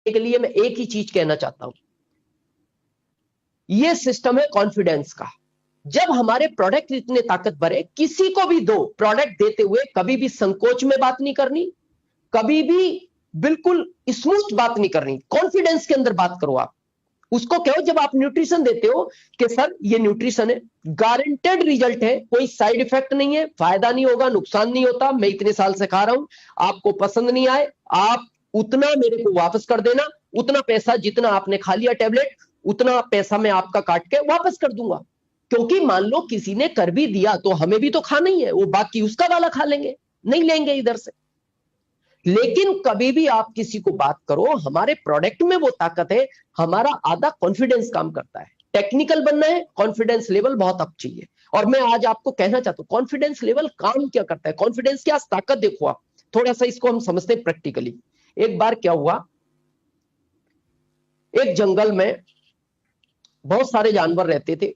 के लिए मैं एक ही चीज कहना चाहता हूं, ये सिस्टम है कॉन्फिडेंस का। जब हमारे प्रोडक्ट इतने ताकतवर है, किसी को भी दो प्रोडक्ट देते हुए कभी भी संकोच में बात नहीं करनी, कभी भी बिल्कुल स्मूथ बात नहीं करनी, कॉन्फिडेंस के अंदर बात करो। आप उसको कहो, जब आप न्यूट्रिशन देते हो कि सर ये न्यूट्रिशन है, गारंटेड रिजल्ट है, कोई साइड इफेक्ट नहीं है, फायदा नहीं होगा, नुकसान नहीं होता, मैं इतने साल से खा रहा हूं, आपको पसंद नहीं आए, आप उतना मेरे को वापस कर देना, उतना पैसा जितना आपने खा लिया टैबलेट, उतना पैसा मैं आपका काट के वापस कर दूंगा। क्योंकि मान लो किसी ने कर भी दिया तो हमें भी तो खाना ही है, वो बाकी उसका वाला खा लेंगे, नहीं लेंगे इधर से। लेकिन कभी भी आप किसी को बात करो, हमारे प्रोडक्ट में वो ताकत है, हमारा आधा कॉन्फिडेंस काम करता है। टेक्निकल बनना है, कॉन्फिडेंस लेवल बहुत अप चाहिए। और मैं आज आपको कहना चाहता हूं कॉन्फिडेंस लेवल काम क्या करता है, कॉन्फिडेंस की आज ताकत देखो आप, थोड़ा सा इसको हम समझते हैं प्रैक्टिकली। एक बार क्या हुआ, एक जंगल में बहुत सारे जानवर रहते थे।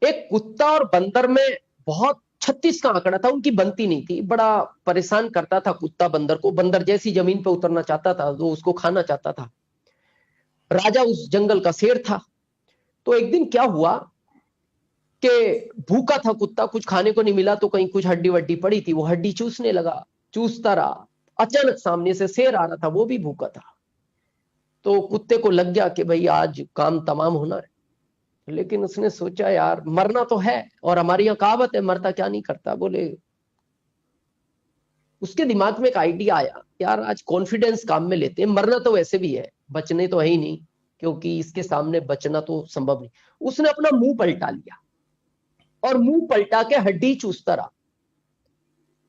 एक कुत्ता और बंदर में बहुत 36 का आंकड़ा था, उनकी बनती नहीं थी, बड़ा परेशान करता था कुत्ता बंदर को। बंदर जैसी जमीन पर उतरना चाहता था वो उसको खाना चाहता था। राजा उस जंगल का शेर था। तो एक दिन क्या हुआ कि भूखा था कुत्ता, कुछ खाने को नहीं मिला, तो कहीं कुछ हड्डी वड्डी पड़ी थी, वो हड्डी चूसने लगा, चूसता रहा। अचानक सामने से शेर आ रहा था, वो भी भूखा था। तो कुत्ते को लग गया कि भाई आज काम तमाम होना है। लेकिन उसने सोचा यार मरना तो है, और हमारी यहाँ कहावत है मरता क्या नहीं करता। बोले, उसके दिमाग में एक आइडिया आया, यार आज कॉन्फिडेंस काम में लेते हैं, मरना तो वैसे भी है, बचने तो है ही नहीं, क्योंकि इसके सामने बचना तो संभव नहीं। उसने अपना मुंह पलटा लिया और मुंह पलटा के हड्डी चूसता रहा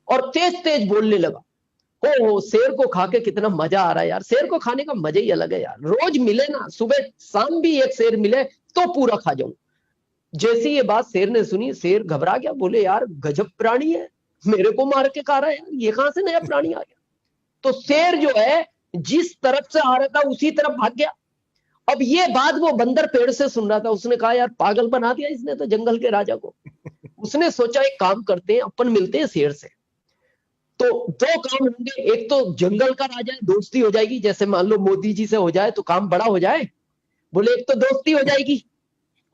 और तेज तेज बोलने लगा, हो शेर को खा के कितना मजा आ रहा है यार, शेर को खाने का मजा ही अलग है यार, रोज मिले ना, सुबह शाम भी एक शेर मिले तो पूरा खा जाऊं। जैसी ये बात शेर ने सुनी, शेर घबरा गया, बोले यार गजब प्राणी है, मेरे को मार के खा रहा है यार, ये कहां से नया प्राणी आ गया। तो शेर जो है जिस तरफ से आ रहा था उसी तरफ भाग गया। अब ये बात वो बंदर पेड़ से सुन रहा था, उसने कहा यार पागल बना दिया इसने तो जंगल के राजा को। उसने सोचा एक काम करते हैं, अपन मिलते हैं शेर से, तो दो काम होंगे, एक तो जंगल का राजा है, दोस्ती हो जाएगी, जैसे मान लो मोदी जी से हो जाए तो काम बड़ा हो जाए। बोले एक तो दोस्ती हो जाएगी,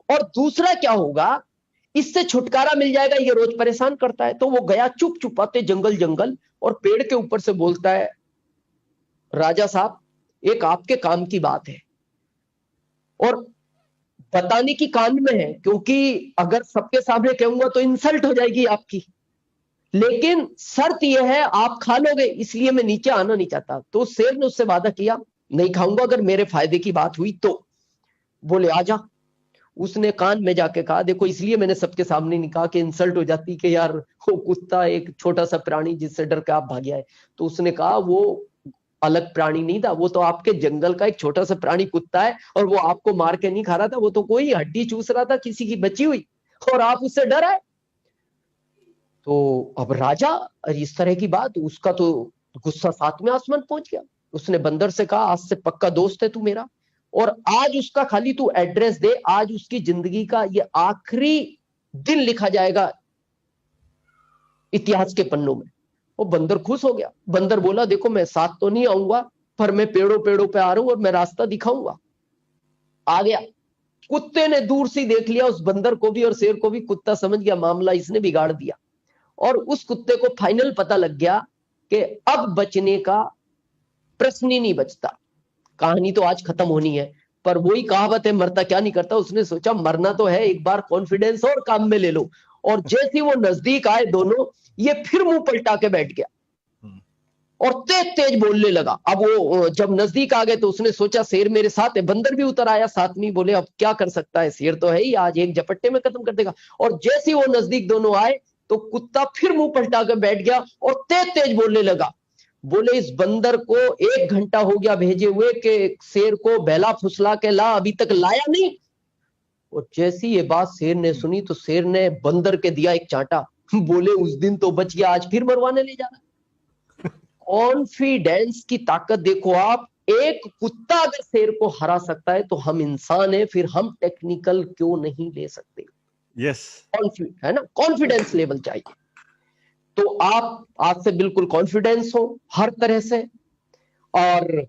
और दूसरा क्या होगा, इससे छुटकारा मिल जाएगा, ये रोज परेशान करता है। तो वो गया चुप चुपाते जंगल जंगल, और पेड़ के ऊपर से बोलता है, राजा साहब एक आपके काम की बात है, और बताने की कान में है, क्योंकि अगर सबके सामने कहूंगा तो इंसल्ट हो जाएगी आपकी, लेकिन शर्त यह है आप खा लोगे, इसलिए मैं नीचे आना नहीं चाहता। तो शेर ने उससे वादा किया, नहीं खाऊंगा अगर मेरे फायदे की बात हुई तो। बोले आजा। उसने कान में जाके कहा, देखो इसलिए मैंने सबके सामने नहीं कहा कि इंसल्ट हो जाती कि यार वो कुत्ता एक छोटा सा प्राणी जिससे डर के आप भाग आए। तो उसने कहा वो अलग प्राणी नहीं था, वो तो आपके जंगल का एक छोटा सा प्राणी कुत्ता है, और वो आपको मार के नहीं खा रहा था, वो तो कोई हड्डी चूस रहा था किसी की बची हुई, और आप उससे डर आए। तो अब राजा, इस तरह की बात, उसका तो गुस्सा सातवें आसमान पहुंच गया। उसने बंदर से कहा, आज से पक्का दोस्त है तू मेरा, और आज उसका खाली तू एड्रेस दे, आज उसकी जिंदगी का ये आखिरी दिन लिखा जाएगा इतिहास के पन्नों में। वो बंदर खुश हो गया। बंदर बोला, देखो मैं साथ तो नहीं आऊंगा, पर मैं पेड़ों पेड़ों पे आ रहा हूं और मैं रास्ता दिखाऊंगा। आ गया। कुत्ते ने दूर से देख लिया उस बंदर को भी और शेर को भी, कुत्ता समझ गया मामला इसने बिगाड़ दिया, और उस कुत्ते को फाइनल पता लग गया कि अब बचने का प्रश्न ही नहीं बचता, कहानी तो आज खत्म होनी है। पर वही कहावत है मरता क्या नहीं करता, उसने सोचा मरना तो है, एक बार कॉन्फिडेंस और काम में ले लो। और जैसे वो नजदीक आए दोनों, ये फिर मुंह पलटा के बैठ गया और तेज तेज बोलने लगा। अब वो जब नजदीक आ गए तो उसने सोचा शेर मेरे साथ है, बंदर भी उतर आया साथ में, बोले अब क्या कर सकता है, शेर तो है ही, आज एक झपट्टे में खत्म कर देगा। और जैसे वो नजदीक दोनों आए तो कुत्ता फिर मुंह पलटा कर बैठ गया और तेज तेज बोलने लगा। बोले इस बंदर को 1 घंटा हो गया भेजे हुए कि शेर को बहला फुसला के ला, अभी तक लाया नहीं। और जैसी ये बात शेर ने सुनी तो शेर ने बंदर के दिया एक चांटा। बोले उस दिन तो बच गया, आज फिर मरवाने ले जाना। कॉन्फिडेंस की ताकत देखो आप, एक कुत्ता अगर शेर को हरा सकता है तो हम इंसान है, फिर हम टेक्निकल क्यों नहीं ले सकते। यस, है ना, कॉन्फिडेंस लेवल चाहिए। तो आप आज से बिल्कुल कॉन्फिडेंस हो हर तरह से। और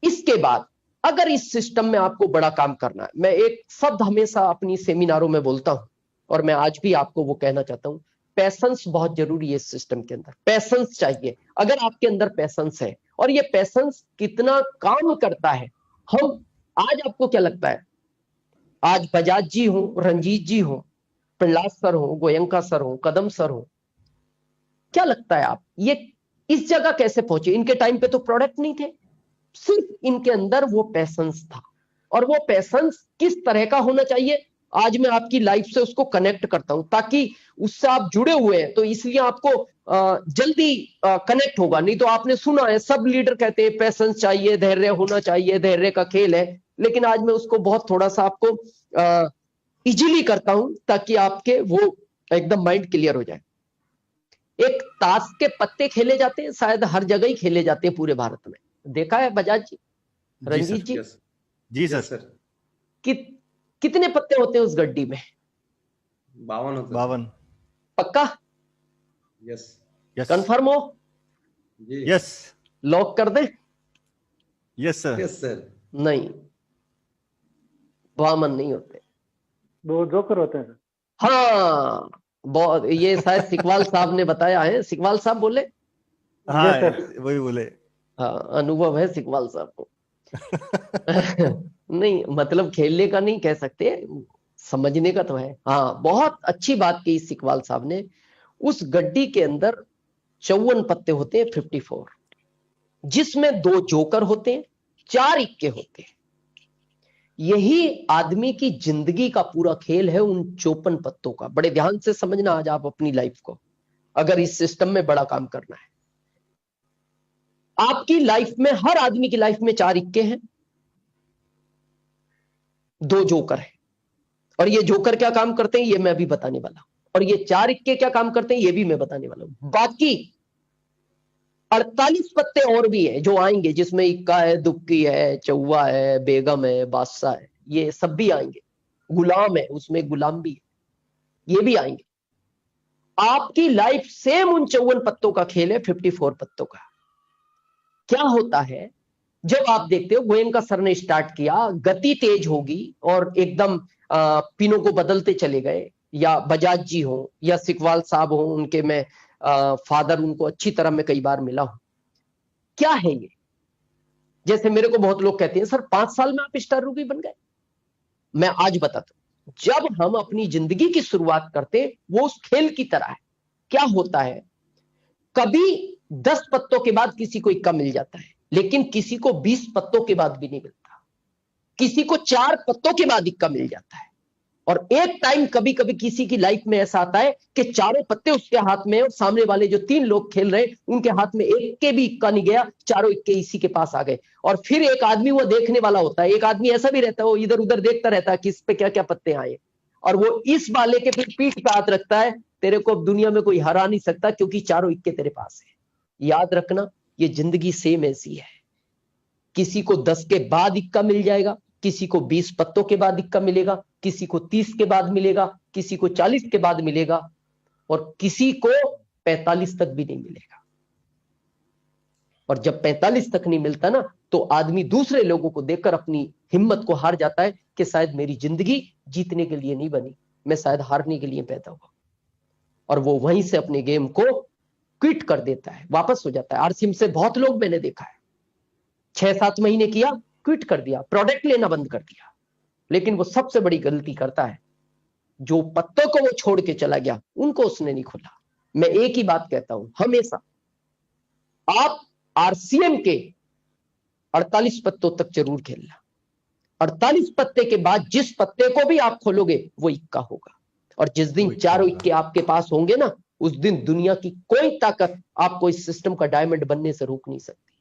इसके बाद अगर इस सिस्टम में आपको बड़ा काम करना है, मैं एक शब्द हमेशा अपनी सेमिनारों में बोलता हूं और मैं आज भी आपको वो कहना चाहता हूं, पैशंस बहुत जरूरी है इस सिस्टम के अंदर। पैशंस चाहिए। अगर आपके अंदर पैशंस है, और ये पैशंस कितना काम करता है, हम आज आपको क्या लगता है, आज बजाज जी हो, रंजीत जी हो, प्रहलाद सर हो, गोयंका सर हो, कदम सर हो, क्या लगता है आप ये इस जगह कैसे पहुंचे? इनके टाइम पे तो प्रोडक्ट नहीं थे, सिर्फ इनके अंदर वो पैशंस था। और वो पैशंस किस तरह का होना चाहिए, आज मैं आपकी लाइफ से उसको कनेक्ट करता हूं, ताकि उससे आप जुड़े हुए हैं तो इसलिए आपको जल्दी कनेक्ट होगा। नहीं तो आपने सुना है सब लीडर कहते हैं पैशंस चाहिए, धैर्य होना चाहिए, धैर्य का खेल है, लेकिन आज मैं उसको बहुत थोड़ा सा आपको इजीली करता हूं ताकि आपके वो एकदम माइंड क्लियर हो जाए। एक ताश के पत्ते खेले जाते हैं, शायद हर जगह ही खेले जाते हैं पूरे भारत में, देखा है बजाज जी, रंजीत जी? जी सर। कितने पत्ते होते हैं उस गड्डी में? 52 होते हैं। 52। पक्का? यस। कंफर्म हो? यस। लॉक कर दें? Yes sir. Yes sir. नहीं, 52 नहीं होते, 2 जोकर होते हैं। हाँ, बहुत, ये शायद सिकवाल साहब ने बताया है, सिकवाल साहब बोले? हाँ वही बोले। हाँ, अनुभव है सिकवाल साहब को। नहीं, मतलब खेलने का नहीं कह सकते, समझने का तो है। हाँ, बहुत अच्छी बात की सिकवाल साहब ने। उस गड्डी के अंदर 54 पत्ते होते हैं, 54, जिसमें 2 जोकर होते हैं, 4 इक्के होते हैं। यही आदमी की जिंदगी का पूरा खेल है, उन 54 पत्तों का। बड़े ध्यान से समझना आज आप अपनी लाइफ को, अगर इस सिस्टम में बड़ा काम करना है। आपकी लाइफ में, हर आदमी की लाइफ में 4 इक्के हैं, 2 जोकर है। और ये जोकर क्या काम करते हैं ये मैं अभी बताने वाला हूं, और ये 4 इक्के क्या काम करते हैं ये भी मैं बताने वाला हूं। बाकी 48 पत्ते और भी है जो आएंगे, जिसमें इक्का है, दुक्की है, चौवा है, बेगम है, बादशाह है, ये सब भी आएंगे। गुलाम है, उसमें गुलाम भी है, ये भी आएंगे। आपकी लाइफ सेम उन 54 पत्तों का खेल है, 54 पत्तों का। क्या होता है, जब आप देखते हो गोयंका सर ने स्टार्ट किया, गति तेज होगी और एकदम पिनों को बदलते चले गए, या बजाज जी हो या सिकवाल साहब हो, उनके मैं फादर, उनको अच्छी तरह मैं कई बार मिला हूं। क्या है ये? जैसे मेरे को बहुत लोग कहते हैं सर 5 साल में आप स्टार रूबी बन गए। मैं आज बताता हूं, जब हम अपनी जिंदगी की शुरुआत करते वो उस खेल की तरह है। क्या होता है, कभी 10 पत्तों के बाद किसी को इक्का मिल जाता है, लेकिन किसी को 20 पत्तों के बाद भी नहीं मिलता, किसी को 4 पत्तों के बाद इक्का मिल जाता है। और एक टाइम कभी कभी किसी की लाइफ में ऐसा आता है कि चारों पत्ते उसके हाथ में, और सामने वाले जो 3 लोग खेल रहे उनके हाथ में एक के भी इक्का नहीं गया, चारों इक्के इसी के पास आ गए। और फिर एक आदमी वो देखने वाला होता है, एक आदमी ऐसा भी रहता है वो इधर उधर देखता रहता है कि इस पे क्या क्या पत्ते आए, और वो इस वाले के फिर पीठ पे हाथ रखता है, तेरे को अब दुनिया में कोई हरा नहीं सकता क्योंकि चारों इक्के तेरे पास है। याद रखना, ये जिंदगी सेम ऐसी है। किसी को 10 के बाद इक्का मिल जाएगा, किसी को 20 पत्तों के बाद इक्का मिलेगा, किसी को 30 के बाद मिलेगा, किसी को 40 के बाद मिलेगा, और किसी को 45 तक भी नहीं मिलेगा। और जब 45 तक नहीं मिलता ना, तो आदमी दूसरे लोगों को देखकर अपनी हिम्मत को हार जाता है कि शायद मेरी जिंदगी जीतने के लिए नहीं बनी, मैं शायद हारने के लिए पैदा हुआ। और वो वहीं से अपने गेम को क्विट कर देता है, वापस हो जाता है। आरसीएम से बहुत लोग मैंने देखा है, 6-7 महीने किया, क्विट कर दिया, प्रोडक्ट लेना बंद कर दिया। लेकिन वो सबसे बड़ी गलती करता है, जो पत्तों को वो छोड़ के चला गया उनको उसने नहीं खोला। मैं एक ही बात कहता हूं हमेशा, आप आरसीएम के 48 पत्तों तक जरूर खेलना। 48 पत्ते के बाद जिस पत्ते को भी आप खोलोगे वो इक्का होगा, और जिस दिन चारों इक्के आपके पास होंगे ना, उस दिन दुनिया की कोई ताकत आपको इस सिस्टम का डायमंड बनने से रोक नहीं सकती।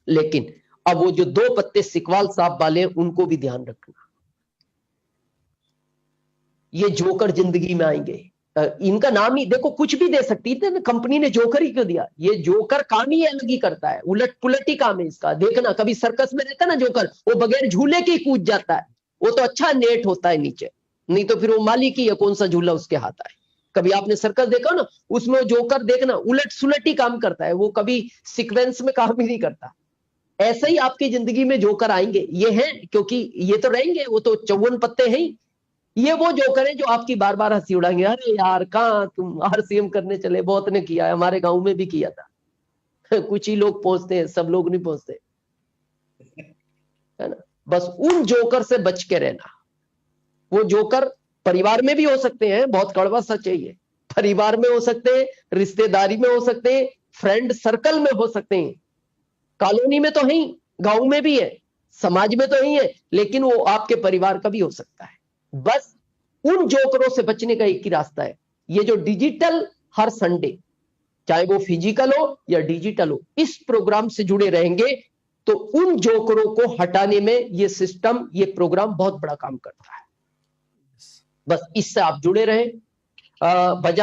लेकिन अब वो जो 2 पत्ते सिकवाल साहब वाले हैं उनको भी ध्यान रखना, ये जोकर जिंदगी में आएंगे। इनका नाम ही देखो, कुछ भी दे सकती थी ना, कंपनी ने जोकर ही क्यों दिया? ये जोकर काम ही अलग ही करता है, उलट पुलट ही काम है इसका। देखना, कभी सर्कस में रहता ना जोकर, वो बगैर झूले के ही कूद जाता है, वो तो अच्छा नेट होता है नीचे, नहीं तो फिर वो मालिक ही है कौन सा झूला उसके हाथ आए। कभी आपने सर्कस देखा ना, उसमें जोकर देखना उलट सुलट ही काम करता है, वो कभी सीक्वेंस में काम ही नहीं करता। ऐसे ही आपकी जिंदगी में जोकर आएंगे, ये हैं, क्योंकि ये तो रहेंगे, वो तो 54 पत्ते हैं ही। ये वो जोकर हैं जो आपकी बार बार हंसी उड़ाएंगे, अरे यार कहाँ तुम RCM करने चले, बहुत ने किया है, हमारे गांव में भी किया था। कुछ ही लोग पहुंचते हैं, सब लोग नहीं पहुंचते, है ना। बस उन जोकर से बच के रहना। वो जोकर परिवार में भी हो सकते हैं, बहुत कड़वा सच है ये, परिवार में हो सकते हैं, रिश्तेदारी में हो सकते हैं, फ्रेंड सर्कल में हो सकते हैं, कॉलोनी में तो है ही, गांव में भी है, समाज में तो ही है, लेकिन वो आपके परिवार का भी हो सकता है। बस उन जोकरों से बचने का एक ही रास्ता है, ये जो डिजिटल हर संडे, चाहे वो फिजिकल हो या डिजिटल हो, इस प्रोग्राम से जुड़े रहेंगे तो उन जोकरों को हटाने में ये सिस्टम, ये प्रोग्राम बहुत बड़ा काम करता है। बस इससे आप जुड़े रहें।